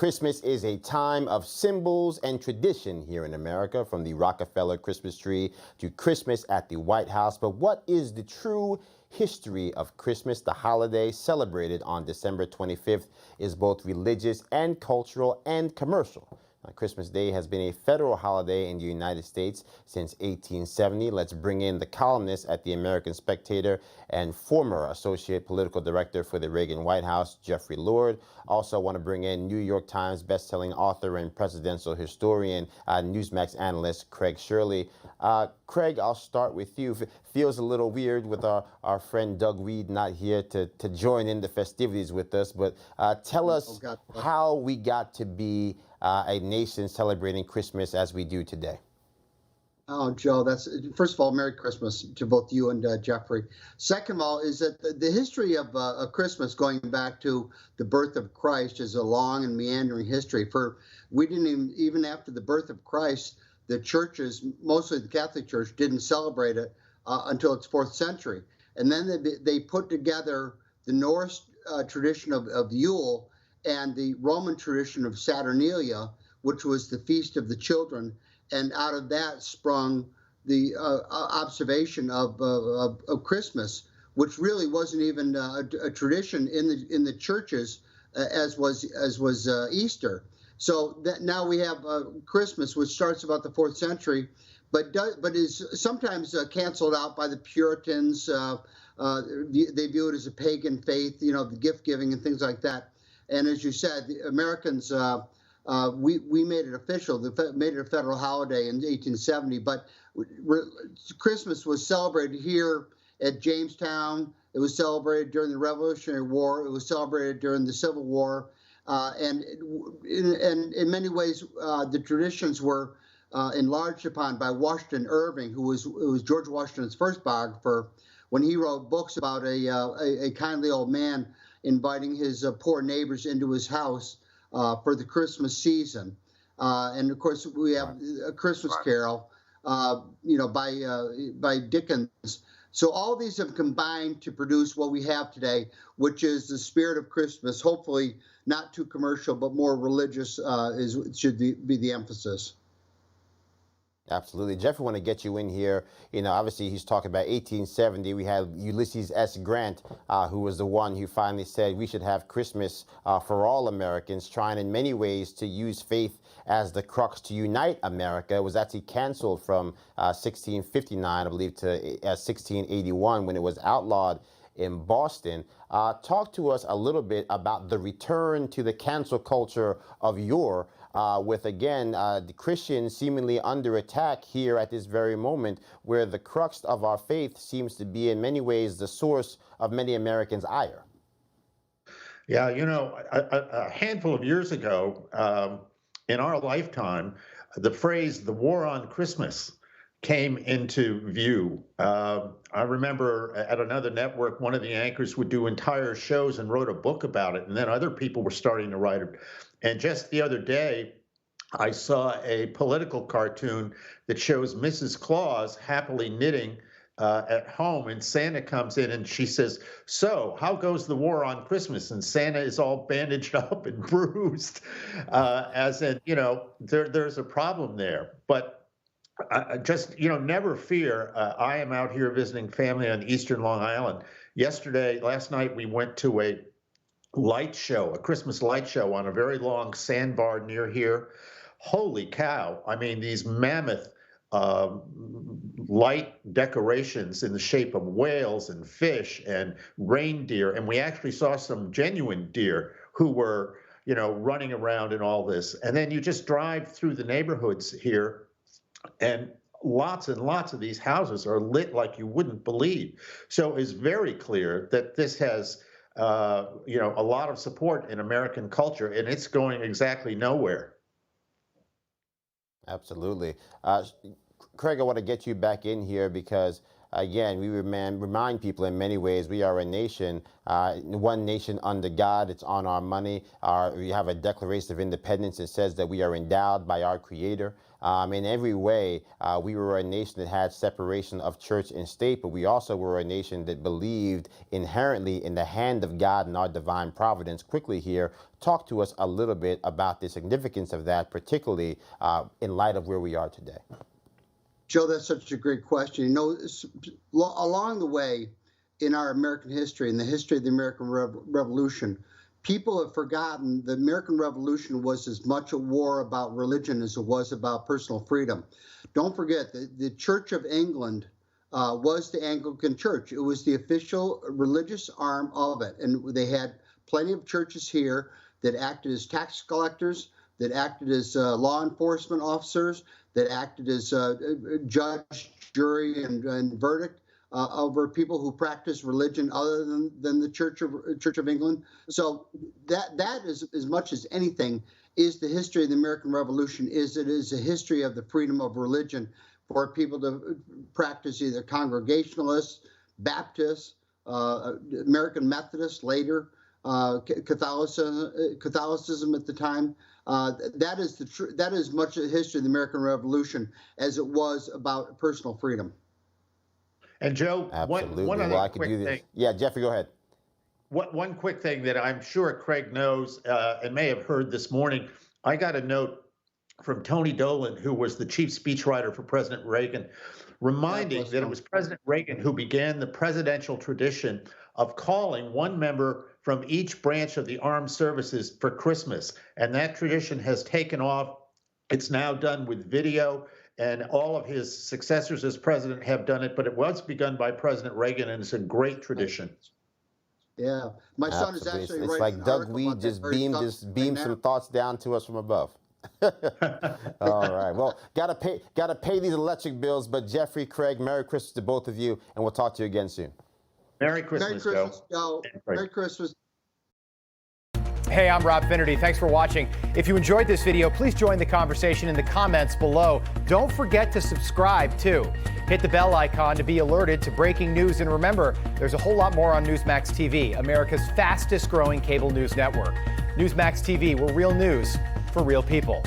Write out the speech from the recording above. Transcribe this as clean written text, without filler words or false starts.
Christmas is a time of symbols and tradition here in America, from the Rockefeller Christmas tree to Christmas at the White House. But what is the true history of Christmas? The holiday, celebrated on December 25th, is both religious and cultural and commercial. Christmas Day has been a federal holiday in the United States since 1870. Let's bring in the columnist at the American Spectator and former associate political director for the Reagan White House, Jeffrey Lord. Also want to bring in New York Times bestselling author and presidential historian, Newsmax analyst Craig Shirley. Craig, I'll start with you. Feels a little weird with our friend Doug Reed not here to join in the festivities with us, but tell us how we got to be a nation celebrating Christmas as we do today. Oh, Joe, first of all, Merry Christmas to both you and Jeffrey. Second of all, is that the history of Christmas, going back to the birth of Christ, is a long and meandering history. We didn't even after the birth of Christ, the churches, mostly the Catholic Church, didn't celebrate it until its 4th century. And then they put together the Norse tradition of Yule and the Roman tradition of Saturnalia, which was the Feast of the Children. And out of that sprung the observation of Christmas, which really wasn't even a tradition in the churches as was Easter. So now we have Christmas, which starts about the 4th century, but is sometimes canceled out by the Puritans. They view it as a pagan faith, the gift giving and things like that. And as you said, the Americans, we made it official, made it a federal holiday in 1870, but Christmas was celebrated here at Jamestown. It was celebrated during the Revolutionary War. It was celebrated during the Civil War. And in many ways, the traditions were enlarged upon by Washington Irving, who was George Washington's first biographer, when he wrote books about a kindly old man inviting his poor neighbors into his house for the Christmas season. And of course, we have A Christmas Carol, by Dickens. So all these have combined to produce what we have today, which is the spirit of Christmas. Hopefully not too commercial, but more religious should be the emphasis. Absolutely. Jeff, I want to get you in here. Obviously he's talking about 1870. We had Ulysses S. Grant, who was the one who finally said we should have Christmas for all Americans, trying in many ways to use faith as the crux to unite America. It was actually canceled from 1659, I believe, to 1681 when it was outlawed in Boston. Talk to us a little bit about the return to the cancel culture of yore, with, again, the Christians seemingly under attack here at this very moment, where the crux of our faith seems to be in many ways the source of many Americans' ire. Yeah, a handful of years ago, in our lifetime, the phrase "the war on Christmas" came into view. I remember at another network, one of the anchors would do entire shows and wrote a book about it, and then other people were starting to write it. And just the other day, I saw a political cartoon that shows Mrs. Claus happily knitting at home, and Santa comes in and she says, "So, how goes the war on Christmas?" And Santa is all bandaged up and bruised, as in, there's a problem there. But just, never fear. I am out here visiting family on Eastern Long Island. Last night, we went to a light show, a Christmas light show on a very long sandbar near here. Holy cow. I mean, these mammoth light decorations in the shape of whales and fish and reindeer. And we actually saw some genuine deer who were, running around in all this. And then you just drive through the neighborhoods here, and lots of these houses are lit like you wouldn't believe. So it's very clear that this has a lot of support in American culture, and it's going exactly nowhere. Absolutely. Craig, I want to get you back in here because again, we remind people in many ways we are a nation, one nation under God. It's on our money. We have a Declaration of Independence that says that we are endowed by our Creator. In every way, we were a nation that had separation of church and state, but we also were a nation that believed inherently in the hand of God and our divine providence. Quickly here, talk to us a little bit about the significance of that, particularly in light of where we are today. Joe, that's such a great question. You know, along the way in our American history, in the history of the American Revolution, people have forgotten the American Revolution was as much a war about religion as it was about personal freedom. Don't forget that the Church of England was the Anglican Church. It was the official religious arm of it. And they had plenty of churches here that acted as tax collectors, that acted as law enforcement officers, that acted as judge, jury, and verdict over people who practice religion other than the Church of England. So that is, as much as anything, is the history of the American Revolution. It is a history of the freedom of religion for people to practice either Congregationalists, Baptists, American Methodists later, Catholicism at the time. That is much of the history of the American Revolution as it was about personal freedom. And Joe, Absolutely. one other quick thing. Yeah, Jeffrey, go ahead. One quick thing that I'm sure Craig knows and may have heard this morning. I got a note from Tony Dolan, who was the chief speechwriter for President Reagan, reminding that it was President Reagan who began the presidential tradition of calling one member from each branch of the armed services for Christmas. And that tradition has taken off. It's now done with video, and all of his successors as president have done it, but it was begun by President Reagan, and it's a great tradition. Yeah, my son is actually It's like Doug Weed just beamed some thoughts down to us from above. All right. Well, gotta pay these electric bills. But Jeffrey, Craig, Merry Christmas to both of you, and we'll talk to you again soon. Merry Christmas, Joe. Merry Christmas. Hey, I'm Rob Finnerty. Thanks for watching. If you enjoyed this video, please join the conversation in the comments below. Don't forget to subscribe, too. Hit the bell icon to be alerted to breaking news. And remember, there's a whole lot more on Newsmax TV, America's fastest growing cable news network. Newsmax TV, we're real news for real people.